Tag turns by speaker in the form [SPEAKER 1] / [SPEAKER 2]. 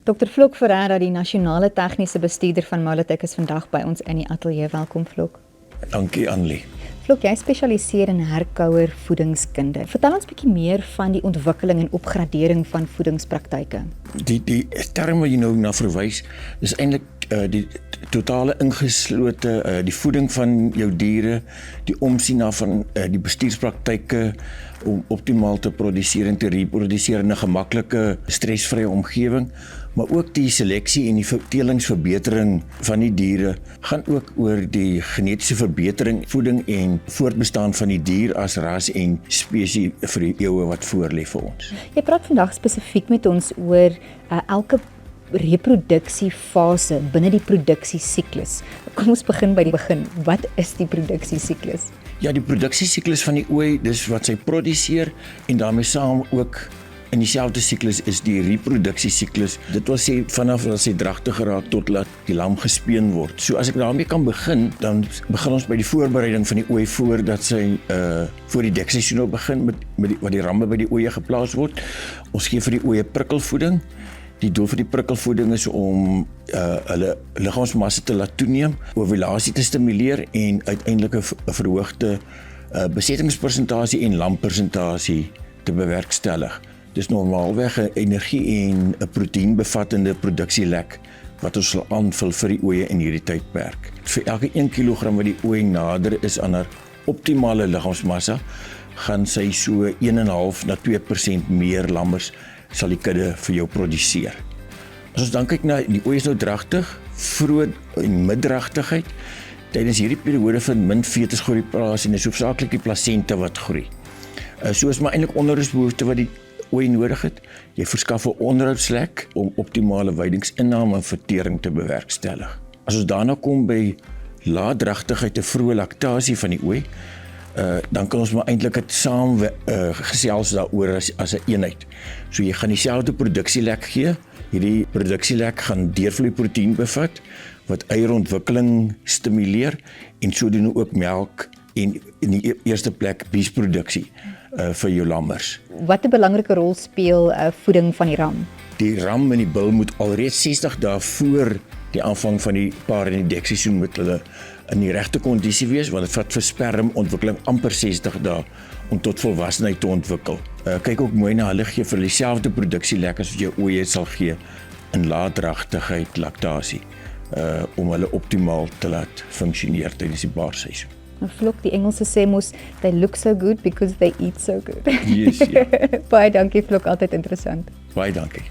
[SPEAKER 1] Dr. Flok Ferreira, die nasionale tegniese bestuurder van Molotek, is vandag by ons in die ateljee. Welkom Flok.
[SPEAKER 2] Dankie Annelie.
[SPEAKER 1] Flok, jy spesialiseer in herkouer voedingskunde. Vertel ons 'n bietjie meer van die ontwikkeling en opgradering van voedingspraktyke.
[SPEAKER 2] Die term wat jy nou na verwys, is eintlik die totale ingeslote die voeding van jou diere, die omsien na van die bestuurspraktyke om optimaal te produseer en te reproduseer in 'n gemaklike, stresvrye omgewing, maar ook die seleksie en die vertelingsverbetering van die diere gaan ook oor die genetiese verbetering, voeding en voortbestaan van die dier as ras en spesies vir die eeue wat voorlê vir ons.
[SPEAKER 1] Jy praat vandag spesifiek met ons oor elke reproduksiefase binne die produksiesiklus. Kom ons begin by die begin. Wat is die produksiesiklus?
[SPEAKER 2] Ja, die produksiesiklus van die ooi, dis wat sy produseer en daarmee saam ook in dieselfde siklus is die reproduksiesiklus. Dit wil sê vanaf as sy dragtig geraak tot laat die lam gespeen word. So as ek daarmee kan begin, dan begin ons by die voorbereiding van die ooi voordat sy voor die dekseisoen op begin met wat die ramme by die oeye geplaas word. Ons gee vir die oeye prikkelvoeding. Die doel vir die prikkelvoeding is om hulle liggaamsmassa te laat toeneem, ovulasie te stimuleer en uiteindelik 'n verhoogde besettingspersentasie en lampersentasie te bewerkstellig. Dis normaalweg 'n energie en 'n proteïenbevattende produksielek wat ons sal aanvul vir die oeye in hierdie tydperk. Vir elke 1 kg wat die ooi nader is aan haar optimale liggaamsmassa, gaan sy so 1,5 na 2% meer lammers sal die kudde vir jou produseer. As ons dan kyk na die ooi is nou dragtig, vroeg en middragtigheid. Tydens hierdie periode vind min fetus groei plaas en is hoofsaaklik die plasenta wat groei. So is maar eintlik onderhoudsbehoefte wat die ooi nodig het. Jy verskaf 'n onderhoudslek om optimale weidingsinname en vertering te bewerkstellig. As ons daarna kom by laatdragtigheid en vroeë laktasie van die ooi, dan kan ons maar eintlik dit saam gesels daaroor as 'n eenheid. So jy gaan dieselfde produksielek gee. Hierdie produksielek gaan deurvloeiproteïen bevat wat eierontwikkeling stimuleer en sodoende ook melk en in die eerste plek biesproduksie vir jou lammers.
[SPEAKER 1] Wat 'n belangrike rol speel voeding van die ram?
[SPEAKER 2] Die ram en die bul moet alreeds 60 dae voor die aanvang van die paar in die dekseisoen moet hulle in die regte kondisie wees, want dit vat vir spermontwikkeling amper 60 dae om tot volwassenheid te ontwikkel. Kyk ook mooi na hulle gee vir dieselfde produksielek as wat jou ooe sal gee in laatdragtigheid, laktasie, om hulle optimaal te laat funksioneer tydens die baarseisoen.
[SPEAKER 1] Flok, die Engelse sê mos, they look so good because they eat so good.
[SPEAKER 2] Yes, ja.
[SPEAKER 1] Baie dankie Flok, altyd interessant.
[SPEAKER 2] Baie dankie.